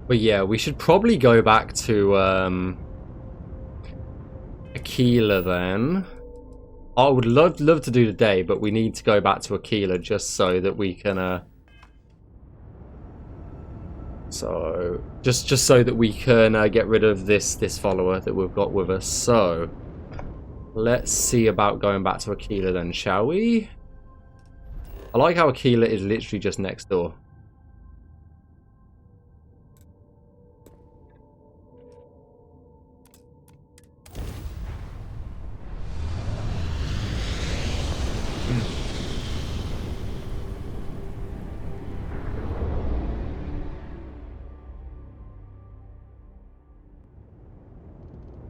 But yeah, we should probably go back to Aquila then. I would love to do the day, but we need to go back to Aquila just so that we can just so that we can get rid of this follower that we've got with us. So let's see about going back to Aquila then, shall we? I like how Aquila is literally just next door.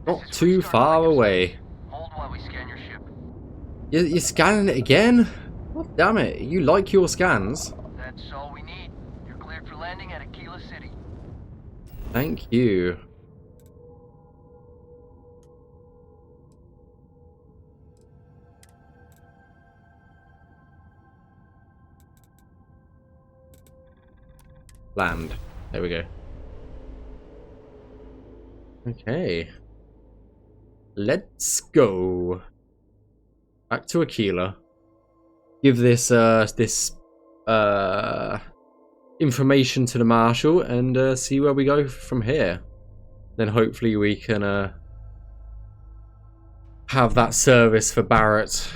Not too far away. Hold while we scan your ship. You're scanning it again? God damn it, you like your scans. That's all we need. You're cleared for landing at Aquila City. Thank you. Land. There we go. Okay. Let's go. Back to Aquila. Give this information to the marshal and see where we go from here. Then hopefully we can have that service for Barrett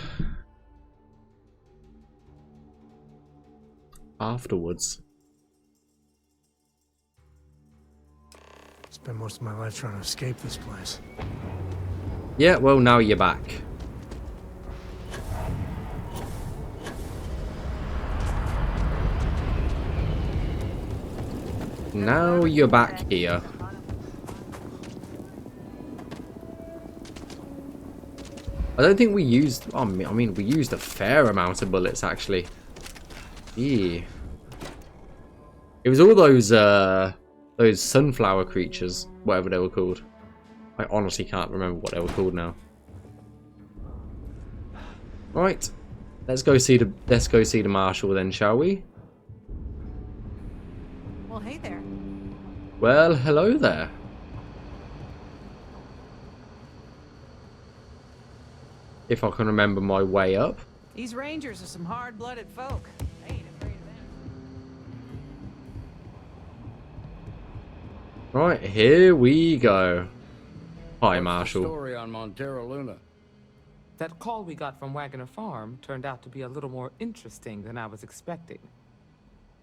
afterwards. Spent most of my life trying to escape this place. Yeah, well, now you're back. Now you're back here. I don't think we used... I mean, we used a fair amount of bullets, actually. Yeah. It was all those sunflower creatures, whatever they were called. I honestly can't remember what they were called now. Right, let's go see the marshal then, shall we? Well, hey there. Well, hello there. If I can remember my way up. These rangers are some hard-blooded folk. I ain't afraid of them. Right, here we go. Hi, What's Marshal. the story on Montero Luna? That call we got from Wagner Farm turned out to be a little more interesting than I was expecting.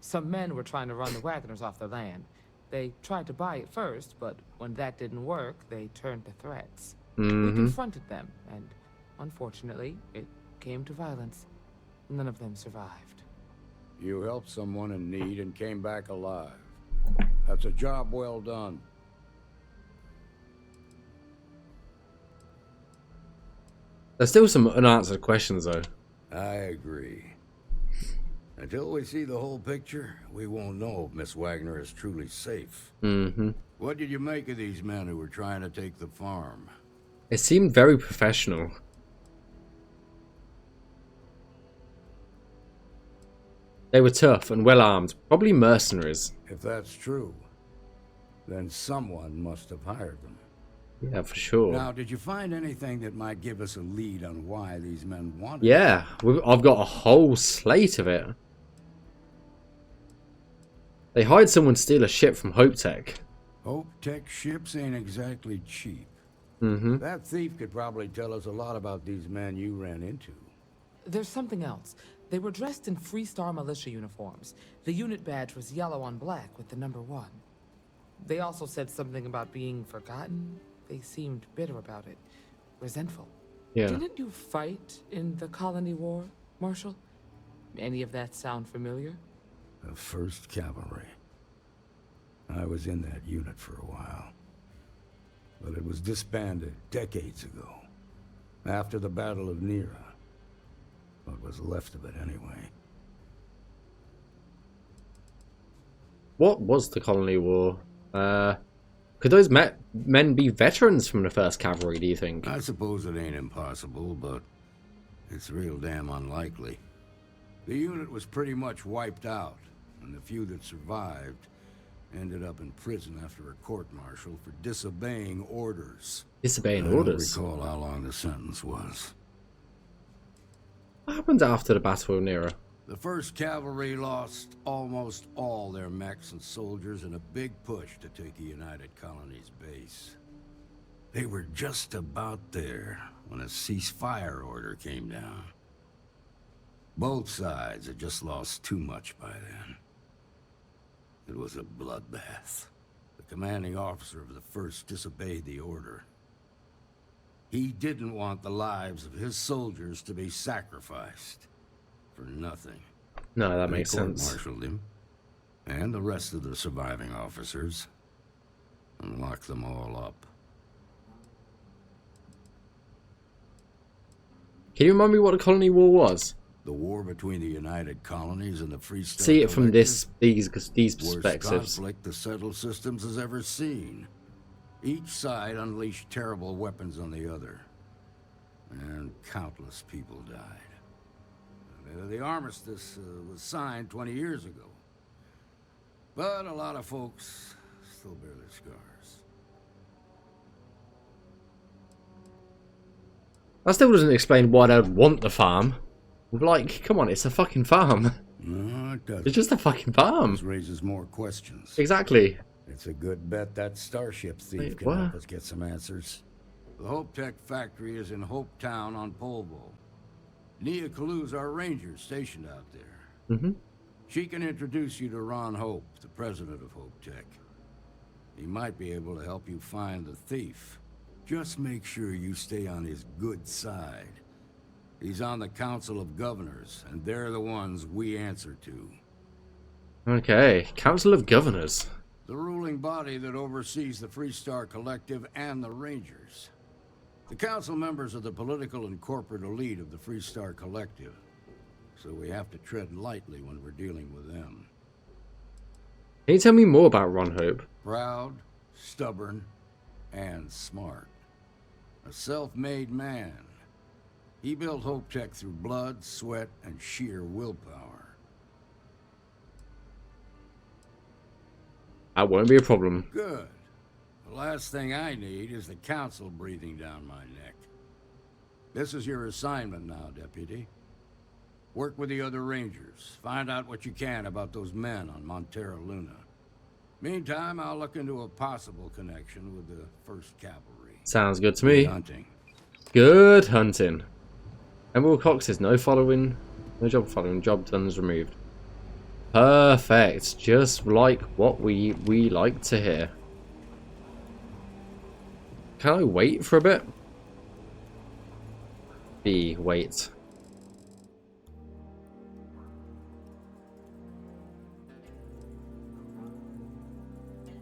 Some men were trying to run the Wagners off the land. They tried to buy it first, but when that didn't work, they turned to threats. We confronted them, and unfortunately, it came to violence. None of them survived. You helped someone in need and came back alive. That's a job well done. There's still some unanswered questions, though. I agree. Until we see the whole picture, we won't know if Miss Wagner is truly safe. What did you make of these men who were trying to take the farm? It seemed very professional. They were tough and well armed, probably mercenaries. If that's true, then someone must have hired them. Yeah, for sure. Now, did you find anything that might give us a lead on why these men wanted it? Yeah, I've got a whole slate of it. They hired someone to steal a ship from Hope Tech. Hope Tech ships ain't exactly cheap. That thief could probably tell us a lot about these men you ran into. There's something else. They were dressed in Freestar militia uniforms. The unit badge was yellow on black with the number 1. They also said something about being forgotten. They seemed bitter about it. Resentful. Yeah. Didn't you fight in the Colony War, Marshal? Any of that sound familiar? The 1st Cavalry. I was in that unit for a while. But it was disbanded decades ago. After the Battle of Nera. What was left of it anyway. What was the Colony War? Could those men be veterans from the 1st Cavalry, do you think? I suppose it ain't impossible, but it's real damn unlikely. The unit was pretty much wiped out, and the few that survived ended up in prison after a court-martial for disobeying orders. Disobeying I don't orders. recall how long the sentence was. What happened after the Battle of Nera? The 1st Cavalry lost almost all their mechs and soldiers in a big push to take the United Colonies base. They were just about there when a ceasefire order came down. Both sides had just lost too much by then. It was a bloodbath. The commanding officer of the 1st disobeyed the order. He didn't want the lives of his soldiers to be sacrificed for nothing. No, that makes They sense. court-martialed him and the rest of the surviving officers and locked them all up. Can you remind me what the Colony War was? The war between the United Colonies and the Free Star See it from these Worst perspectives. conflict the settled systems has ever seen. Each side unleashed terrible weapons on the other, and countless people died. The armistice was signed 20 years ago, but a lot of folks still bear their scars. That still doesn't explain why they'd want the farm. Like, come on, it's a fucking farm. No, it doesn't. It's just a fucking farm. This raises more questions. Exactly. It's a good bet that starship thief Wait, can what? help us get some answers. The Hope Tech factory is in Hope Town on Polvo. Nia Kalu's our ranger stationed out there. Mm-hmm. She can introduce you to Ron Hope, the president of Hope Tech. He might be able to help you find the thief. Just make sure you stay on his good side. He's on the Council of Governors, and they're the ones we answer to. Okay, Council of Governors. The ruling body that oversees the Freestar Collective and the Rangers. The council members are the political and corporate elite of the Freestar Collective, so we have to tread lightly when we're dealing with them. Can you tell me more about Ron Hope? Proud, stubborn, and smart. A self-made man. He built Hope Tech through blood, sweat, and sheer willpower. That won't be a problem. Good. The last thing I need is the council breathing down my neck. This is your assignment now, Deputy. Work with the other Rangers. Find out what you can about those men on Montera Luna. Meantime, I'll look into a possible connection with the 1st Cavalry. Sounds good to me. Hunting. Good hunting. Emerald Cox says no job following, job done is removed. Perfect. Just like what we like to hear. Can I wait for a bit? Wait.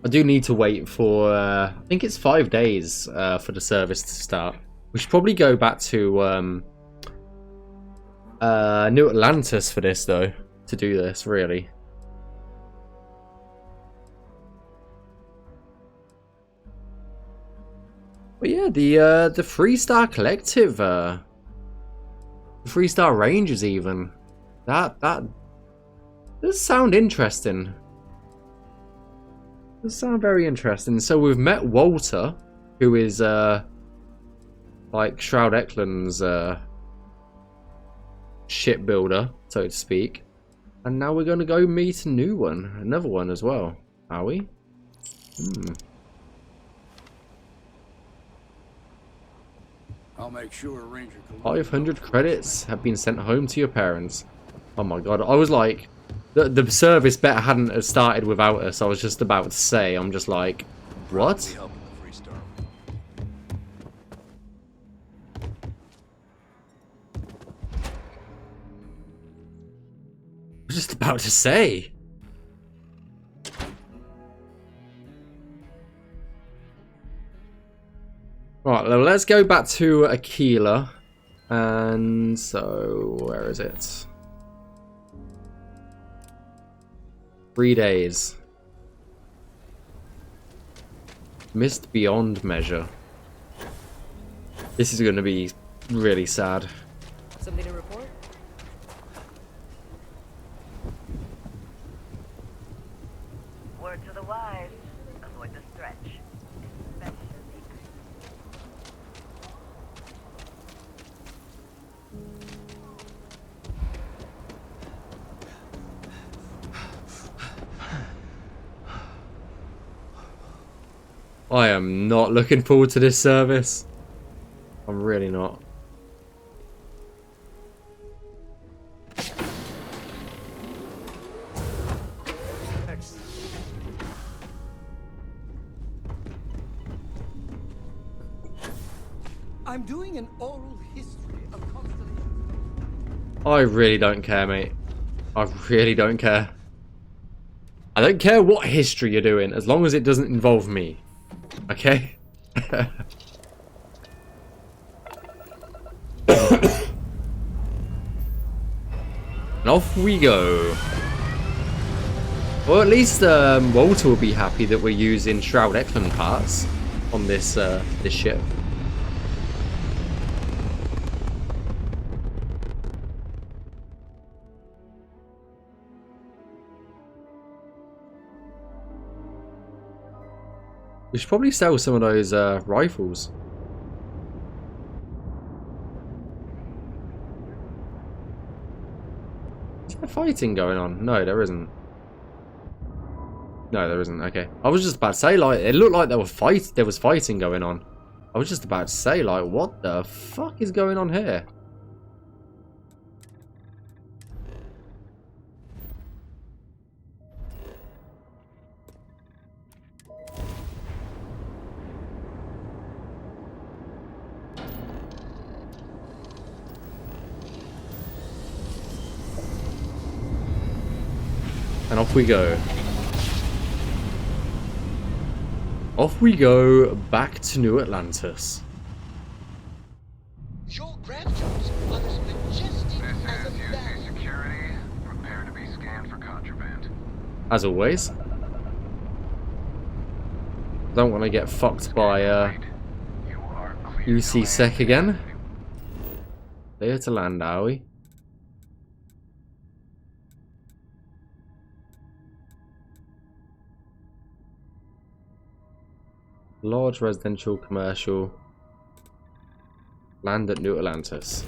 I do need to wait for, I think it's 5 days for the service to start. We should probably go back to New Atlantis for this, though, to do this, really. But yeah, the Freestar Collective, the Freestar Rangers, even that does sound interesting. Does sound very interesting. So we've met Walter, who is like Shroud Eklund's shipbuilder, so to speak, and now we're going to go meet another one as well. Are we? I'll make sure Ranger 500 credits have been sent home to your parents. Oh my god, I was like, the service bet hadn't have started without us. I was just about to say, I'm just like, what? Helping the Freestar. I was just about to say. Right, well, let's go back to Aquila. And so, where is it? 3 days. Missed beyond measure. This is going to be really sad. Something to report? word to the wise. Avoid the stretch. Especially. I am not looking forward to this service. I'm really not. Next. I'm doing an oral history of constellations. I really don't care, mate. I really don't care. I don't care what history you're doing, as long as it doesn't involve me. Okay? And off we go. Well, at least Walter will be happy that we're using Shroud Eklund parts on this this ship. We should probably sell some of those rifles. Is there fighting going on? No, there isn't. No, there isn't. Okay. I was just about to say, like, it looked like there was fighting going on. I was just about to say, like, what the fuck is going on here? And off we go. Off we go back to New Atlantis. Your gravities are as majestic as a This is bat. UC Security. Prepare to be scanned for contraband. As always. Don't want to get fucked by You are clear to UC land. Sec again. Clear to land, are we? Large residential, commercial. Land at New Atlantis.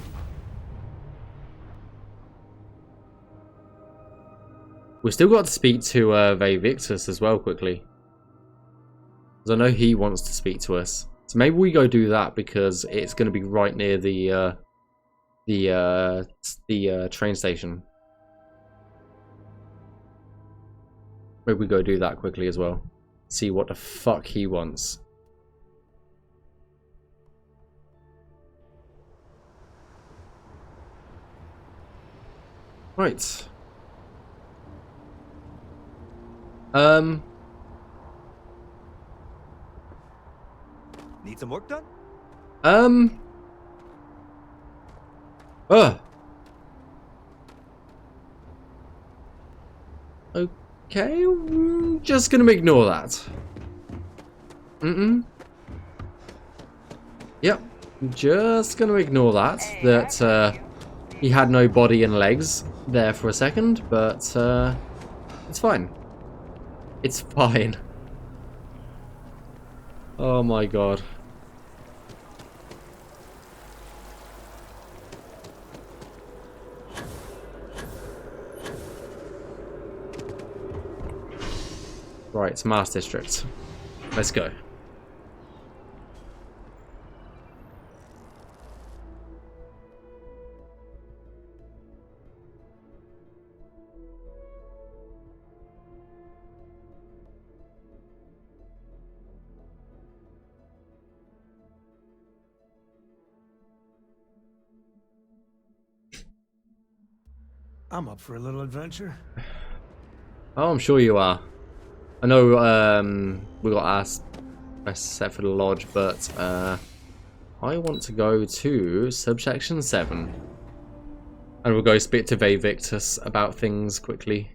We still got to speak to Victus as well quickly. Because I know he wants to speak to us. So maybe we go do that because it's going to be right near the train station. Maybe we go do that quickly as well. See what the fuck he wants. Right. Need some work done? Okay, just gonna ignore that. Yep, just gonna ignore that. That he had no body and legs there for a second, but it's fine. It's fine. Oh my god. Right, Mars District. Let's go. I'm up for a little adventure. Oh, I'm sure you are. I know we got asked set for the lodge, but I want to go to subsection 7. And we'll go speak to Victus about things quickly.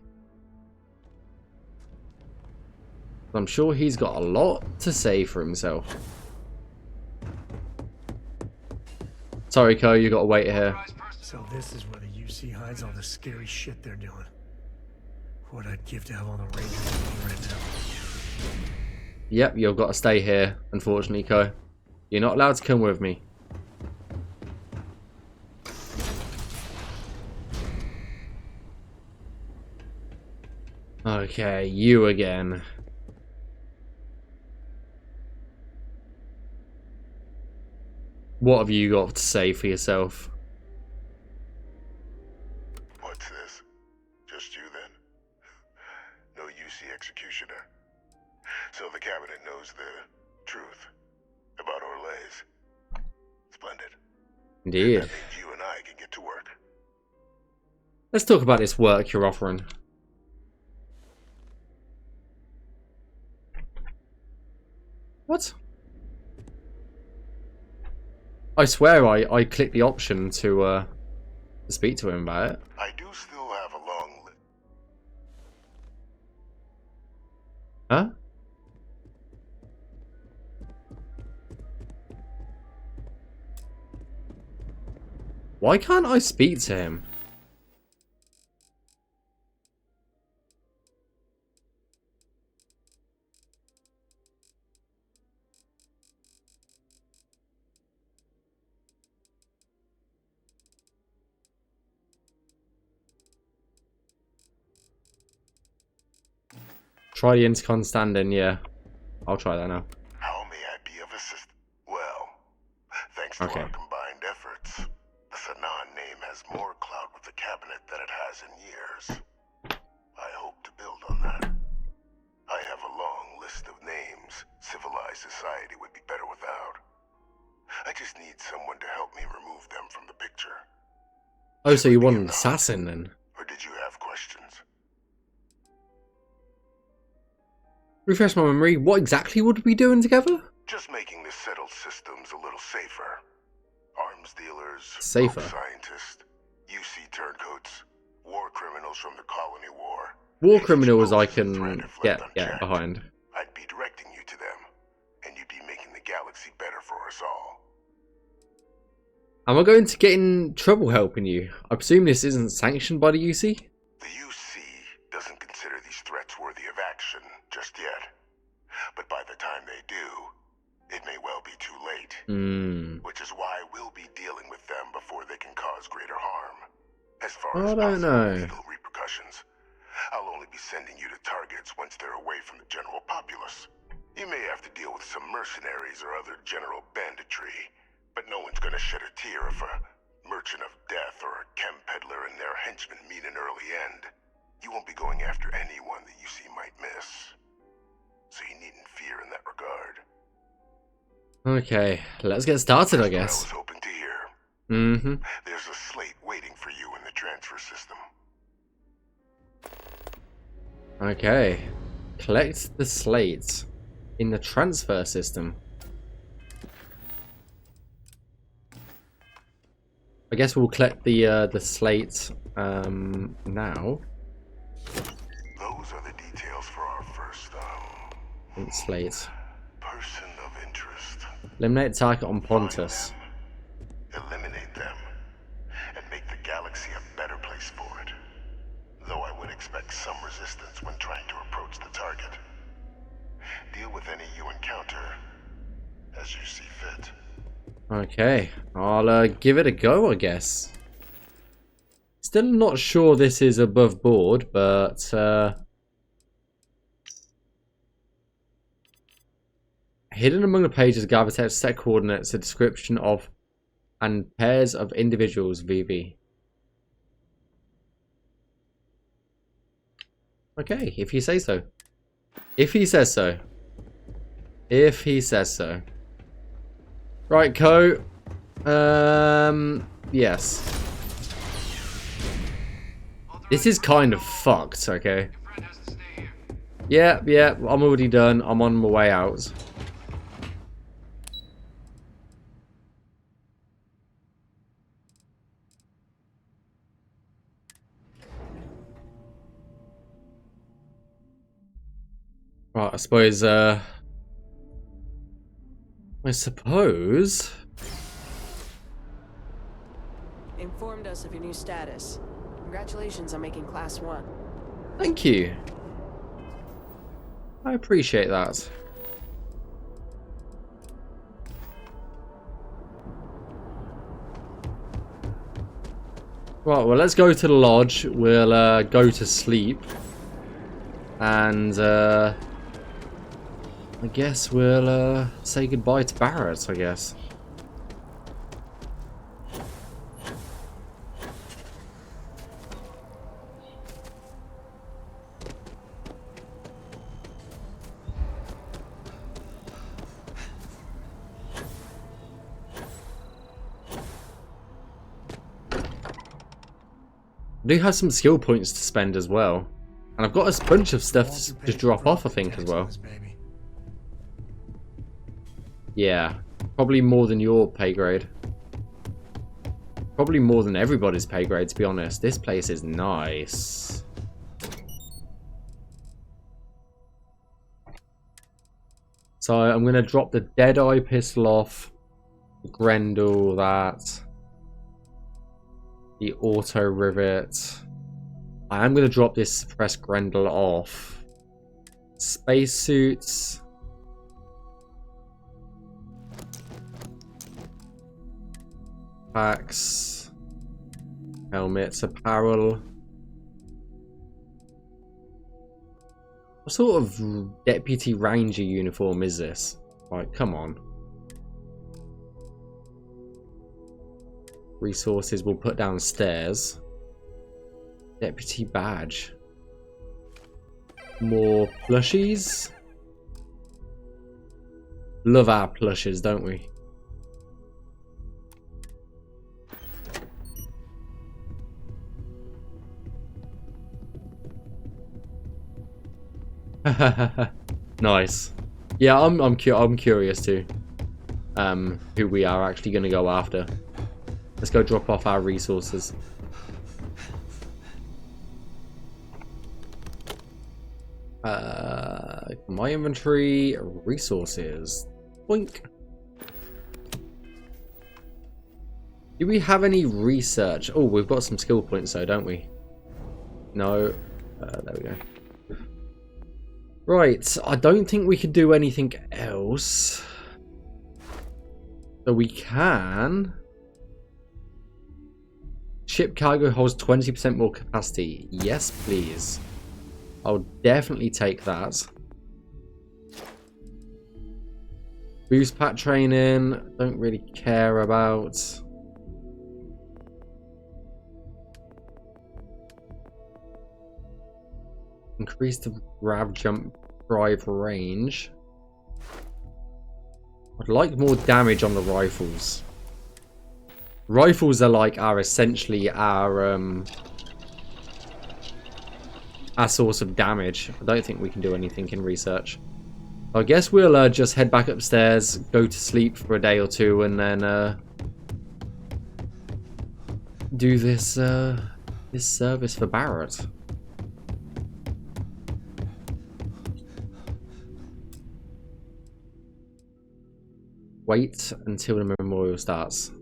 I'm sure he's got a lot to say for himself. Sorry, Co, you gotta wait here. So this is where the UC hides all the scary shit they're doing. What I'd give to have all the Rangers in here right now. Yep, you've got to stay here, unfortunately, Ko. You're not allowed to come with me. Okay, you again. What have you got to say for yourself? What's this? Just you then? No UC executioner. So the cabinet knows the truth about Orlais. Splendid. Indeed. That means you and I can get to work. Let's talk about this work you're offering. What? I swear I clicked the option to speak to him about it. I do still have a long list. Huh? Why can't I speak to him? Try the intercom stand-in, yeah. I'll try that now. How may I be of assistance? Well, thanks to Okay. our combined efforts, the Sanan name has more clout with the cabinet than it has in years. I hope to build on that. I have a long list of names civilized society would be better without. I just need someone to help me remove them from the picture. Oh, so you want an assassin then? Or did you have questions? Refresh my memory. What exactly would we be doing together? Just making the settled systems a little safer. Arms dealers, Safer. rogue scientists, UC turncoats, war criminals from the colony war. War Any criminals I supposed threat can if get left unchecked. behind. I'd be directing you to them, and you'd be making the galaxy better for us all. Am I going to get in trouble helping you? I presume this isn't sanctioned by the UC? The UC doesn't consider these threats worthy of action just yet. But by the time they do, it may well be too late. Which is why we'll be dealing with them before they can cause greater harm. As far as I don't possible know. legal repercussions, I'll only be sending you to targets once they're away from the general populace. You may have to deal with some mercenaries or other general banditry, but no one's gonna shed a tear if a merchant of death or a chem peddler and their henchmen meet an early end. You won't be going after anyone that you see might miss. So you needn't fear in that regard. Okay, let's get started, I That's what I guess. was hoping to hear. Mm-hmm. There's a slate waiting for you in the transfer system. Okay. Collect the slates in the transfer system. I guess we'll collect the slate now. Those are the details for our first Slate. person of interest. Eliminate target on Find Pontus. them, eliminate them, and make the galaxy a better place for it. Though I would expect some resistance when trying to approach the target. Deal with any you encounter as you see fit. Okay, I'll give it a go, I guess. Still not sure this is above board, but hidden among the pages, gather text, set coordinates, a description of and pairs of individuals. VV. Okay, if you say so. If he says so. If he says so. Right, Ko. Yes. This is kind of fucked, okay? Yeah, I'm already done. I'm on my way out. Right, I suppose, Informed us of your new status. Congratulations on making Class 1. Thank you. I appreciate that. Right, well, let's go to the lodge. We'll go to sleep. And I guess we'll say goodbye to Barrett, I guess. I do have some skill points to spend as well. And I've got a bunch of stuff to drop off, I think, as well. Yeah, probably more than your pay grade. Probably more than everybody's pay grade, to be honest. This place is nice. So I'm going to drop the Deadeye pistol off. Grendel, that. The auto rivet. I am going to drop this suppressed Grendel off. Spacesuits. Packs. Helmets. Apparel. What sort of Deputy Ranger uniform is this? Right, come on. Resources we'll put downstairs. Deputy badge. More plushies. Love our plushes, don't we? Nice. Yeah, I'm curious too. Who we are actually going to go after. Let's go drop off our resources. My inventory, resources. Boink. Do we have any research? Oh, we've got some skill points though, don't we? No. There we go. Right, I don't think we can do anything else. So we can... Ship cargo holds 20% more capacity. Yes, please. I'll definitely take that. Boost pack training. Don't really care about. Increase the grab jump drive range. I'd like more damage on the rifles. Rifles are essentially our source of damage. I don't think we can do anything in research. I guess we'll just head back upstairs, go to sleep for a day or two, and then do this this service for Barrett. Wait until the memorial starts.